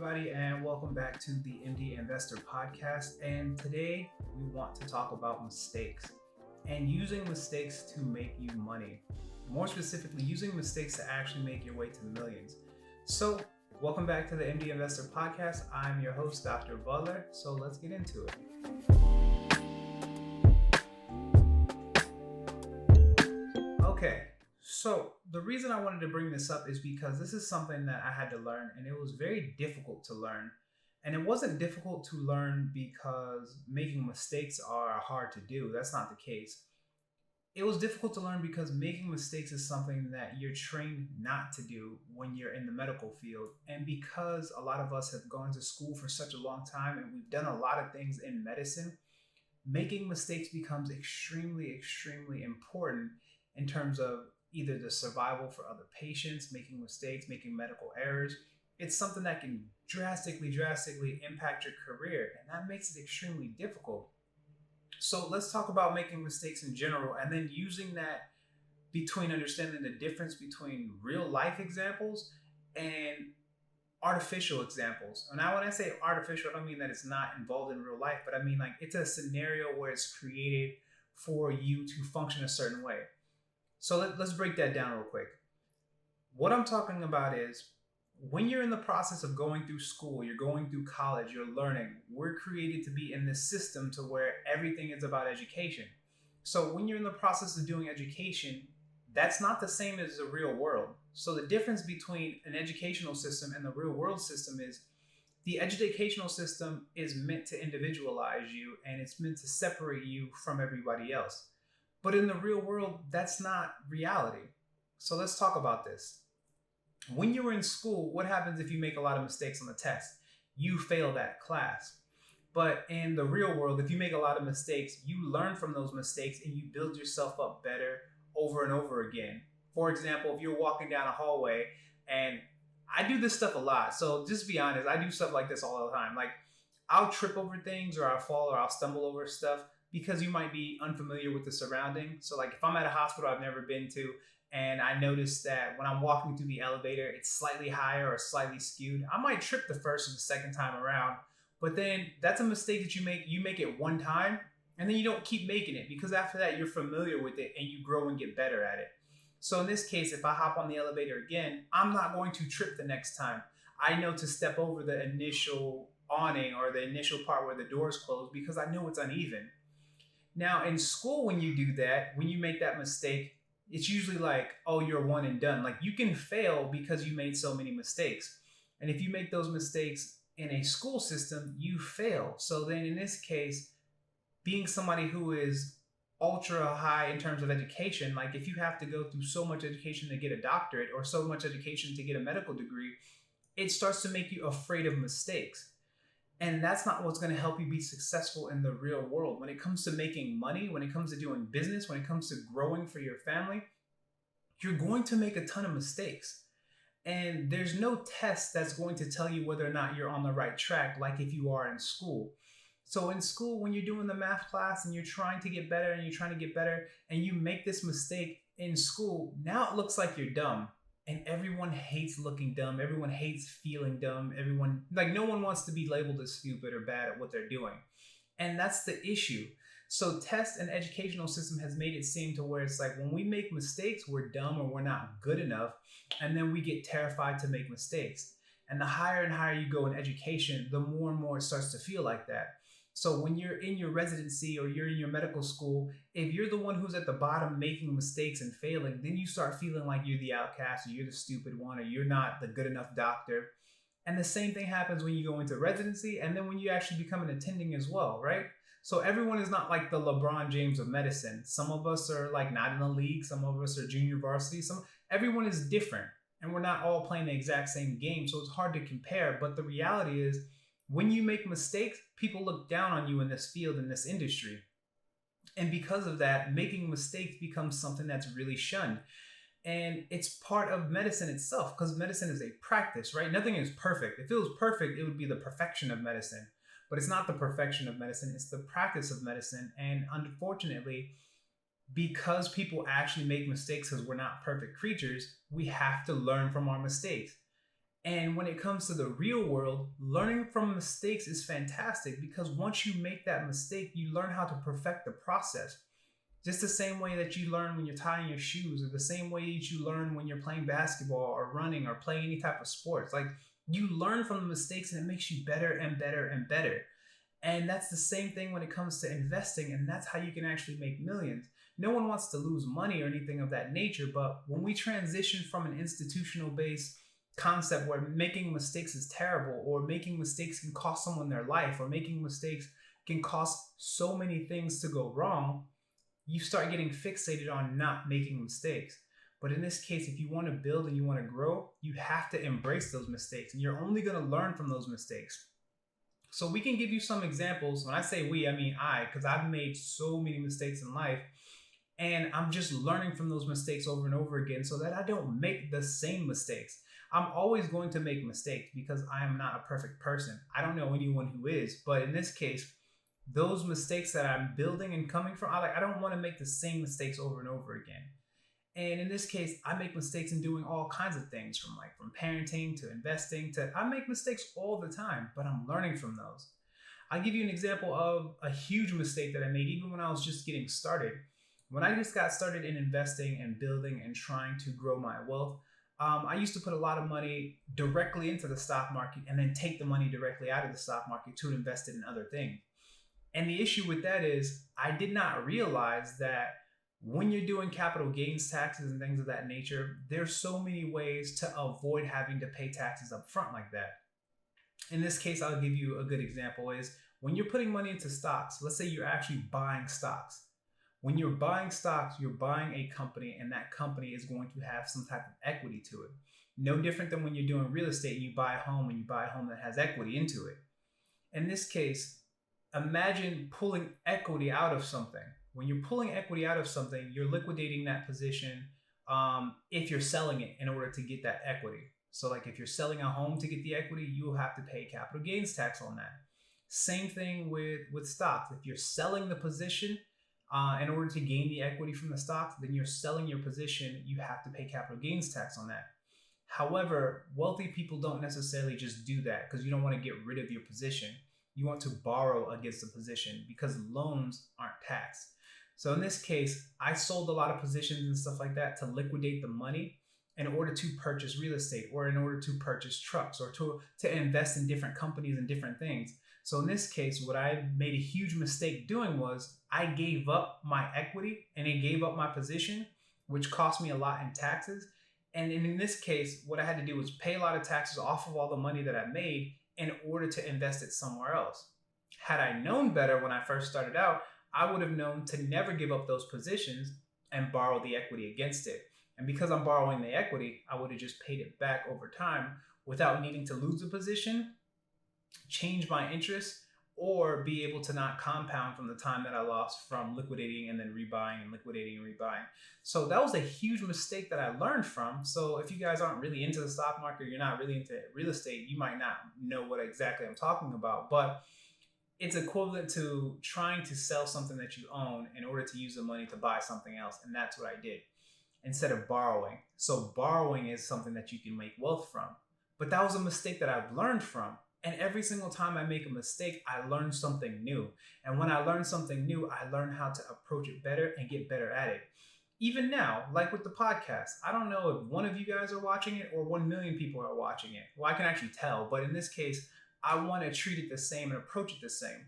everybody, and welcome back to the MD Investor Podcast. And today we want to talk about mistakes and using mistakes to make you money. More specifically, using mistakes to actually make your way to the millions. So, welcome back to the MD Investor Podcast. I'm your host, Dr. Butler. So, let's get into it. Okay. So the reason I wanted to bring this up is because this is something that I had to learn, and it was very difficult to learn. And it wasn't difficult to learn because making mistakes are hard to do. That's not the case. It was difficult to learn because making mistakes is something that you're trained not to do when you're in the medical field. And because a lot of us have gone to school for such a long time and we've done a lot of things in medicine, making mistakes becomes extremely, extremely important in terms of either the survival for other patients, making mistakes, making medical errors. It's something that can drastically impact your career, and that makes it extremely difficult. So let's talk about making mistakes in general, and then using that between understanding the difference between real life examples and artificial examples. And now when I say artificial, I don't mean that it's not involved in real life, but I mean like it's a scenario where it's created for you to function a certain way. So let's break that down real quick. What I'm talking about is when you're in the process of going through school, you're going through college, you're learning, we're created to be in this system to where everything is about education. So when you're in the process of doing education, that's not the same as the real world. So the difference between an educational system and the real world system is the educational system is meant to individualize you and it's meant to separate you from everybody else. But in the real world, that's not reality. So let's talk about this. When you're in school, what happens if you make a lot of mistakes on the test? You fail that class. But in the real world, if you make a lot of mistakes, you learn from those mistakes and you build yourself up better over and over again. For example, if you're walking down a hallway, and I do this stuff a lot. So just be honest, I do stuff like this all the time. Like I'll trip over things or I'll fall or I'll stumble over stuff, because you might be unfamiliar with the surrounding. So like if I'm at a hospital I've never been to and I notice that when I'm walking through the elevator, it's slightly higher or slightly skewed, I might trip the first or the second time around. But then that's a mistake that you make it one time and then you don't keep making it, because after that you're familiar with it and you grow and get better at it. So in this case, if I hop on the elevator again, I'm not going to trip the next time. I know to step over the initial awning or the initial part where the doors close because I know it's uneven. Now, in school, when you do that, when you make that mistake, it's usually like, oh, you're one and done. Like you can fail because you made so many mistakes. And if you make those mistakes in a school system, you fail. So then in this case, being somebody who is ultra high in terms of education, like if you have to go through so much education to get a doctorate or so much education to get a medical degree, it starts to make you afraid of mistakes. And that's not what's going to help you be successful in the real world. When it comes to making money, when it comes to doing business, when it comes to growing for your family, you're going to make a ton of mistakes. And there's no test that's going to tell you whether or not you're on the right track, like if you are in school. So in school, when you're doing the math class and you're trying to get better and you make this mistake in school, now it looks like you're dumb. And everyone hates looking dumb. Everyone hates feeling dumb. No one wants to be labeled as stupid or bad at what they're doing. And that's the issue. So test and educational system has made it seem to where it's like when we make mistakes, we're dumb or we're not good enough. And then we get terrified to make mistakes. And the higher and higher you go in education, the more and more it starts to feel like that. So when you're in your residency or you're in your medical school, if you're the one who's at the bottom making mistakes and failing, then you start feeling like you're the outcast or you're the stupid one or you're not the good enough doctor. And the same thing happens when you go into residency and then when you actually become an attending as well, right? So everyone is not like the LeBron James of medicine. Some of us are like not in the league. Some of us are junior varsity. Everyone is different and we're not all playing the exact same game. So it's hard to compare. But the reality is, when you make mistakes, people look down on you in this field, in this industry. And because of that, making mistakes becomes something that's really shunned. And it's part of medicine itself, because medicine is a practice, right? Nothing is perfect. If it was perfect, it would be the perfection of medicine. But it's not the perfection of medicine, it's the practice of medicine. And unfortunately, because people actually make mistakes because we're not perfect creatures, we have to learn from our mistakes. And when it comes to the real world, learning from mistakes is fantastic because once you make that mistake, you learn how to perfect the process. Just the same way that you learn when you're tying your shoes, or the same way that you learn when you're playing basketball or running or playing any type of sports. Like, you learn from the mistakes and it makes you better and better and better. And that's the same thing when it comes to investing, and that's how you can actually make millions. No one wants to lose money or anything of that nature, but when we transition from an institutional based concept where making mistakes is terrible, or making mistakes can cost someone their life, or making mistakes can cost so many things to go wrong, you start getting fixated on not making mistakes. But in this case, if you want to build and you want to grow, you have to embrace those mistakes, and you're only going to learn from those mistakes. So we can give you some examples. When I say we, I mean I, because I've made so many mistakes in life, and I'm just learning from those mistakes over and over again so that I don't make the same mistakes. I'm always going to make mistakes because I am not a perfect person. I don't know anyone who is, but in this case, those mistakes that I'm building and coming from, I don't want to make the same mistakes over and over again. And in this case, I make mistakes in doing all kinds of things, from parenting to investing to, I make mistakes all the time, but I'm learning from those. I'll give you an example of a huge mistake that I made even when I was just getting started. When I just got started in investing and building and trying to grow my wealth, I used to put a lot of money directly into the stock market and then take the money directly out of the stock market to invest it in other things. And the issue with that is I did not realize that when you're doing capital gains taxes and things of that nature, there's so many ways to avoid having to pay taxes up front like that. In this case, I'll give you a good example is when you're putting money into stocks, let's say you're actually buying stocks. When you're buying stocks, you're buying a company, and that company is going to have some type of equity to it. No different than when you're doing real estate and you buy a home, and you buy a home that has equity into it. In this case, imagine pulling equity out of something. When you're pulling equity out of something, you're liquidating that position if you're selling it in order to get that equity. So like if you're selling a home to get the equity, you'll have to pay capital gains tax on that. Same thing with stocks. If you're selling the position in order to gain the equity from the stocks, then you're selling your position, you have to pay capital gains tax on that. However, wealthy people don't necessarily just do that because you don't want to get rid of your position. You want to borrow against the position because loans aren't taxed. So in this case, I sold a lot of positions and stuff like that to liquidate the money in order to purchase real estate, or in order to purchase trucks, or to invest in different companies and different things. So in this case, what I made a huge mistake doing was I gave up my equity and it gave up my position, which cost me a lot in taxes. And in this case, what I had to do was pay a lot of taxes off of all the money that I made in order to invest it somewhere else. Had I known better when I first started out, I would have known to never give up those positions and borrow the equity against it. And because I'm borrowing the equity, I would have just paid it back over time without needing to lose the position, change my interest, or be able to not compound from the time that I lost from liquidating and then rebuying and liquidating and rebuying. So that was a huge mistake that I learned from. So if you guys aren't really into the stock market, you're not really into real estate, you might not know what exactly I'm talking about. But it's equivalent to trying to sell something that you own in order to use the money to buy something else. And that's what I did instead of borrowing. So borrowing is something that you can make wealth from. But that was a mistake that I've learned from. And every single time I make a mistake, I learn something new. And when I learn something new, I learn how to approach it better and get better at it. Even now, like with the podcast, I don't know if one of you guys are watching it or 1 million people are watching it. Well, I can actually tell, but in this case, I want to treat it the same and approach it the same.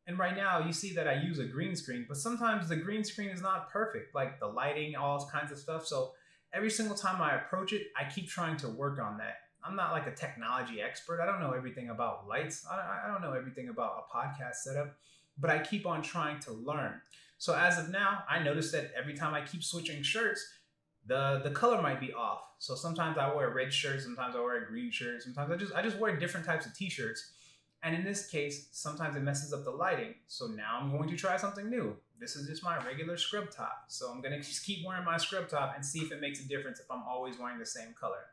And right now you see that I use a green screen, but sometimes the green screen is not perfect, like the lighting, all kinds of stuff. So every single time I approach it, I keep trying to work on that. I'm not like a technology expert. I don't know everything about lights. I don't know everything about a podcast setup, but I keep on trying to learn. So as of now, I notice that every time I keep switching shirts, the color might be off. So sometimes I wear a red shirt, sometimes I wear a green shirt, sometimes I just wear different types of t-shirts. And in this case, sometimes it messes up the lighting. So now I'm going to try something new. This is just my regular scrub top. So I'm going to just keep wearing my scrub top and see if it makes a difference if I'm always wearing the same color.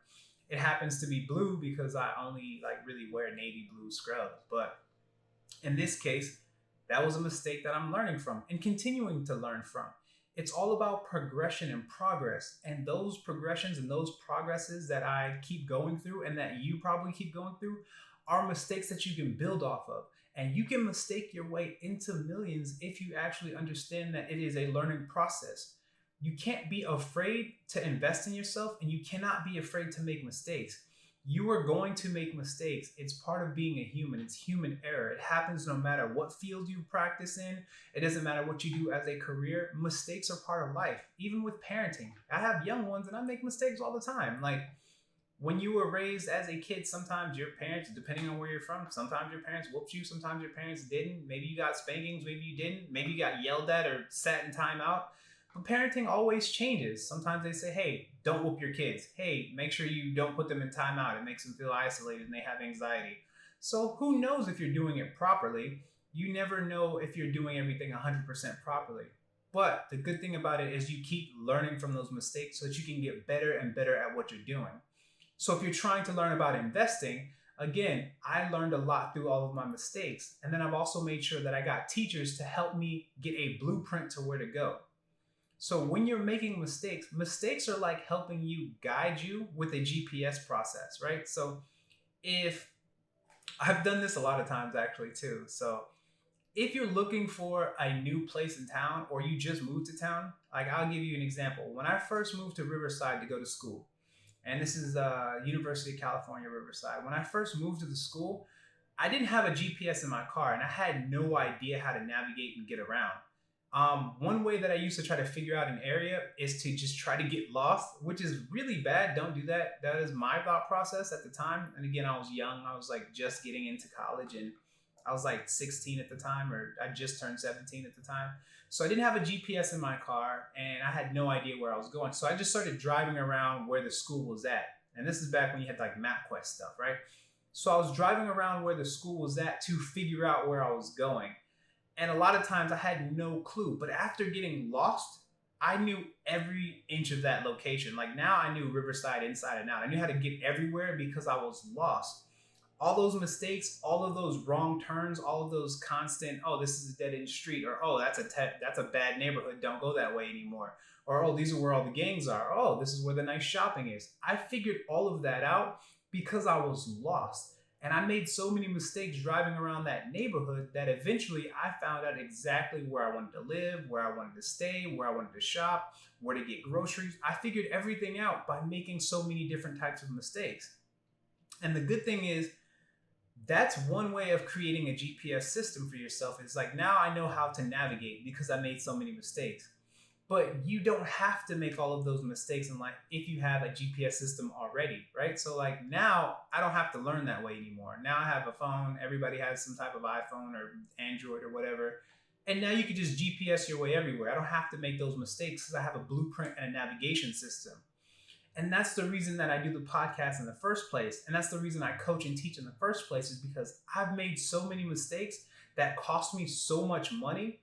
It happens to be blue because I only really wear navy blue scrubs. But in this case, that was a mistake that I'm learning from and continuing to learn from. It's all about progression and progress. And those progressions and those progresses that I keep going through and that you probably keep going through are mistakes that you can build off of. And you can mistake your way into millions if you actually understand that it is a learning process. You can't be afraid to invest in yourself, and you cannot be afraid to make mistakes. You are going to make mistakes. It's part of being a human. It's human error. It happens no matter what field you practice in. It doesn't matter what you do as a career. Mistakes are part of life. Even with parenting, I have young ones and I make mistakes all the time. Like, when you were raised as a kid, sometimes your parents, depending on where you're from, sometimes your parents whooped you, sometimes your parents didn't. Maybe you got spankings, maybe you didn't. Maybe you got yelled at or sat in timeout. But parenting always changes. Sometimes they say, hey, don't whoop your kids. Hey, make sure you don't put them in timeout. It makes them feel isolated and they have anxiety. So who knows if you're doing it properly? You never know if you're doing everything 100% properly. But the good thing about it is you keep learning from those mistakes so that you can get better and better at what you're doing. So if you're trying to learn about investing, again, I learned a lot through all of my mistakes. And then I've also made sure that I got teachers to help me get a blueprint to where to go. So when you're making mistakes, mistakes are like helping you guide you with a GPS process, right? So if I've done this a lot of times actually too. So if you're looking for a new place in town or you just moved to town, like I'll give you an example. When I first moved to Riverside to go to school, and this is University of California, Riverside. When I first moved to the school, I didn't have a GPS in my car and I had no idea how to navigate and get around. One way that I used to try to figure out an area is to just try to get lost, which is really bad. Don't do that. That is my thought process at the time. And again, I was young. I was like just getting into college and I was like 16 at the time, or I just turned 17 at the time. So I didn't have a GPS in my car and I had no idea where I was going. So I just started driving around where the school was at. And this is back when you had like MapQuest stuff, right? So I was driving around where the school was at to figure out where I was going. And a lot of times I had no clue. But after getting lost, I knew every inch of that location. Like now I knew Riverside inside and out. I knew how to get everywhere because I was lost. All those mistakes, all of those wrong turns, all of those constant, oh, this is a dead end street, or oh, that's a bad neighborhood, don't go that way anymore, or oh, these are where all the gangs are, oh, this is where the nice shopping is. I figured all of that out because I was lost. And I made so many mistakes driving around that neighborhood that eventually I found out exactly where I wanted to live, where I wanted to stay, where I wanted to shop, where to get groceries. I figured everything out by making so many different types of mistakes. And the good thing is, that's one way of creating a GPS system for yourself. It's like now I know how to navigate because I made so many mistakes. But you don't have to make all of those mistakes in life if you have a GPS system already, right? So like now I don't have to learn that way anymore. Now I have a phone. Everybody has some type of iPhone or Android or whatever. And now you can just GPS your way everywhere. I don't have to make those mistakes because I have a blueprint and a navigation system. And that's the reason that I do the podcast in the first place. And that's the reason I coach and teach in the first place, is because I've made so many mistakes that cost me so much money.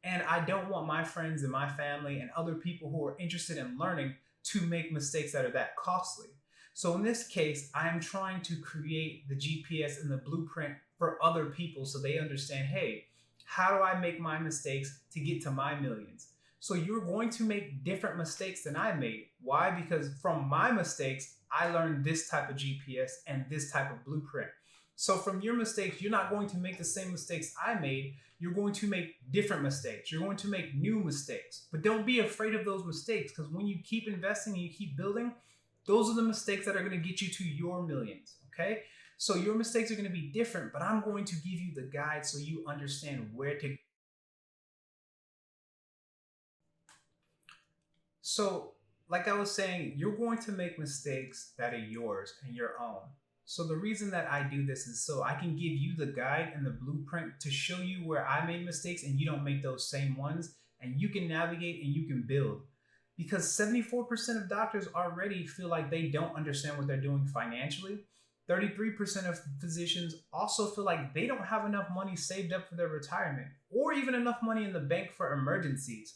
And I don't want my friends and my family and other people who are interested in learning to make mistakes that are that costly. So in this case, I am trying to create the GPS and the blueprint for other people so they understand, hey, how do I make my mistakes to get to my millions? So you're going to make different mistakes than I made. Why? Because from my mistakes, I learned this type of GPS and this type of blueprint. So from your mistakes, you're not going to make the same mistakes I made. You're going to make different mistakes. You're going to make new mistakes. But don't be afraid of those mistakes, because when you keep investing and you keep building, those are the mistakes that are going to get you to your millions, okay? So your mistakes are going to be different, but I'm going to give you the guide so you understand where to. So, like I was saying, you're going to make mistakes that are yours and your own. So, the reason that I do this is so I can give you the guide and the blueprint to show you where I made mistakes and you don't make those same ones, and you can navigate and you can build. Because 74% of doctors already feel like they don't understand what they're doing financially. 33% of physicians also feel like they don't have enough money saved up for their retirement or even enough money in the bank for emergencies.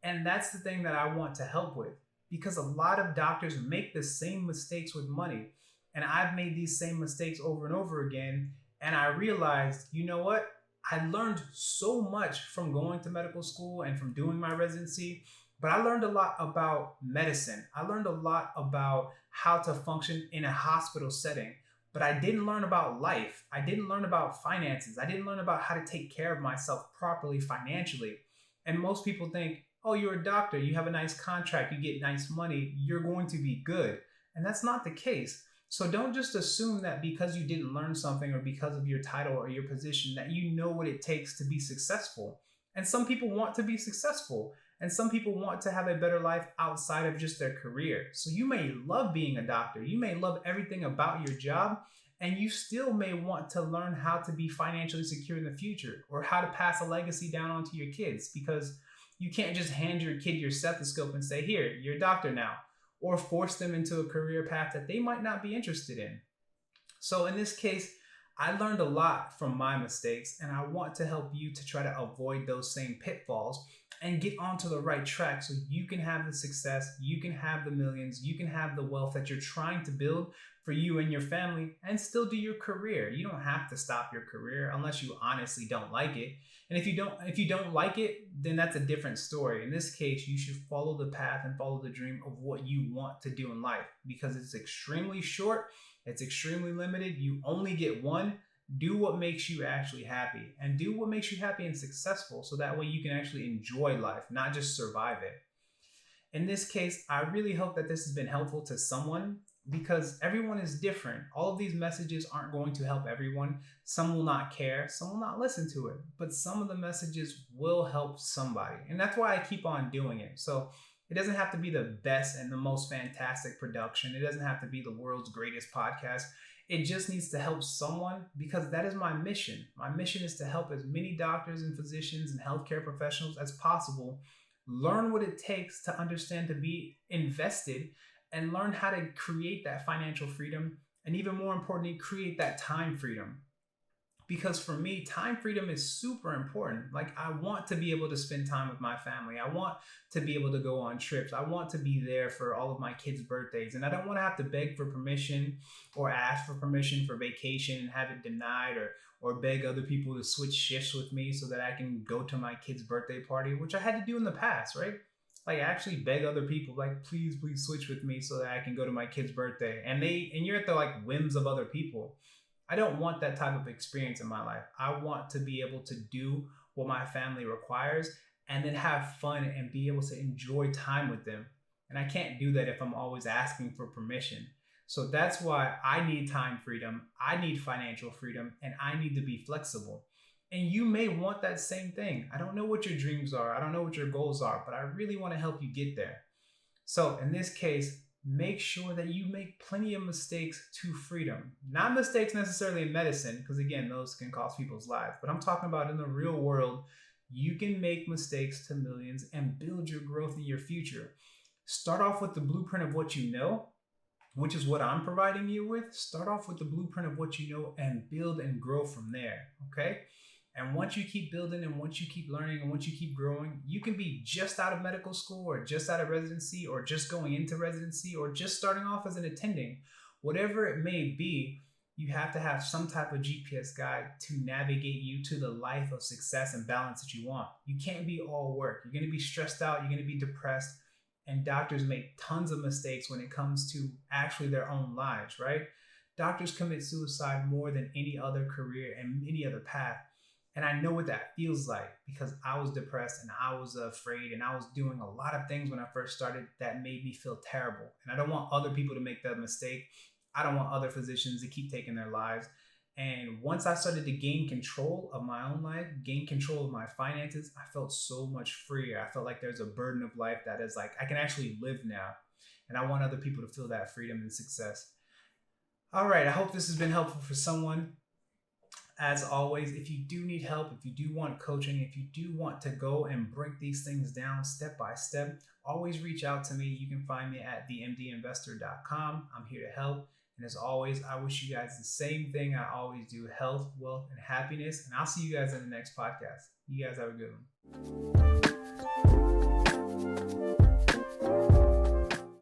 And that's the thing that I want to help with, because a lot of doctors make the same mistakes with money. And I've made these same mistakes over and over again. And I realized, you know what? I learned so much from going to medical school and from doing my residency But I learned a lot about medicine. I learned a lot about how to function in a hospital setting. But I didn't learn about life. I didn't learn about finances. I didn't learn about how to take care of myself properly financially. And most people think, oh, you're a doctor, you have a nice contract, you get nice money, you're going to be good. And that's not the case. So don't just assume that because you didn't learn something or because of your title or your position that you know what it takes to be successful. And some people want to be successful, and some people want to have a better life outside of just their career. So you may love being a doctor, you may love everything about your job, and you still may want to learn how to be financially secure in the future or how to pass a legacy down onto your kids, because you can't just hand your kid your stethoscope and say, here, you're a doctor now, or force them into a career path that they might not be interested in. So in this case, I learned a lot from my mistakes, and I want to help you to try to avoid those same pitfalls and get onto the right track so you can have the success, you can have the millions, you can have the wealth that you're trying to build for you and your family and still do your career. You don't have to stop your career unless you honestly don't like it. And if you don't like it, then that's a different story. In this case, you should follow the path and follow the dream of what you want to do in life, because it's extremely short, it's extremely limited. You only get one. Do what makes you actually happy, and do what makes you happy and successful, so that way you can actually enjoy life, not just survive it. In this case, I really hope that this has been helpful to someone, because everyone is different. All of these messages aren't going to help everyone. Some will not care, some will not listen to it, but some of the messages will help somebody. And that's why I keep on doing it. So it doesn't have to be the best and the most fantastic production. It doesn't have to be the world's greatest podcast. It just needs to help someone, because that is my mission. My mission is to help as many doctors and physicians and healthcare professionals as possible learn what it takes to understand to be invested, and learn how to create that financial freedom, and even more importantly, create that time freedom. Because for me, time freedom is super important. Like, I want to be able to spend time with my family. I want to be able to go on trips. I want to be there for all of my kids' birthdays. And I don't want to have to beg for permission or ask for permission for vacation and have it denied, or beg other people to switch shifts with me so that I can go to my kid's birthday party, which I had to do in the past, right? Like, actually beg other people, like, please switch with me so that I can go to my kid's birthday. And you're at the like whims of other people. I don't want that type of experience in my life. I want to be able to do what my family requires and then have fun and be able to enjoy time with them. And I can't do that if I'm always asking for permission. So that's why I need time freedom, I need financial freedom, and I need to be flexible. And you may want that same thing. I don't know what your dreams are, I don't know what your goals are, but I really want to help you get there. So in this case, make sure that you make plenty of mistakes to freedom. Not mistakes necessarily in medicine, because again, those can cost people's lives. But I'm talking about in the real world, you can make mistakes to millions and build your growth in your future. Start off with the blueprint of what you know, which is what I'm providing you with. Start off with the blueprint of what you know and build and grow from there, okay? And once you keep building, and once you keep learning, and once you keep growing, you can be just out of medical school, or just out of residency, or just going into residency, or just starting off as an attending. Whatever it may be, you have to have some type of GPS guide to navigate you to the life of success and balance that you want. You can't be all work. You're going to be stressed out. You're going to be depressed. And doctors make tons of mistakes when it comes to actually their own lives, right? Doctors commit suicide more than any other career and any other path. And I know what that feels like, because I was depressed and I was afraid, and I was doing a lot of things when I first started that made me feel terrible. And I don't want other people to make that mistake. I don't want other physicians to keep taking their lives. And once I started to gain control of my own life, gain control of my finances, I felt so much freer. I felt like there's a burden of life that is like, I can actually live now. And I want other people to feel that freedom and success. All right, I hope this has been helpful for someone. As always, if you do need help, if you do want coaching, if you do want to go and break these things down step by step, always reach out to me. You can find me at themdinvestor.com. I'm here to help. And as always, I wish you guys the same thing I always do: health, wealth, and happiness. And I'll see you guys in the next podcast. You guys have a good one.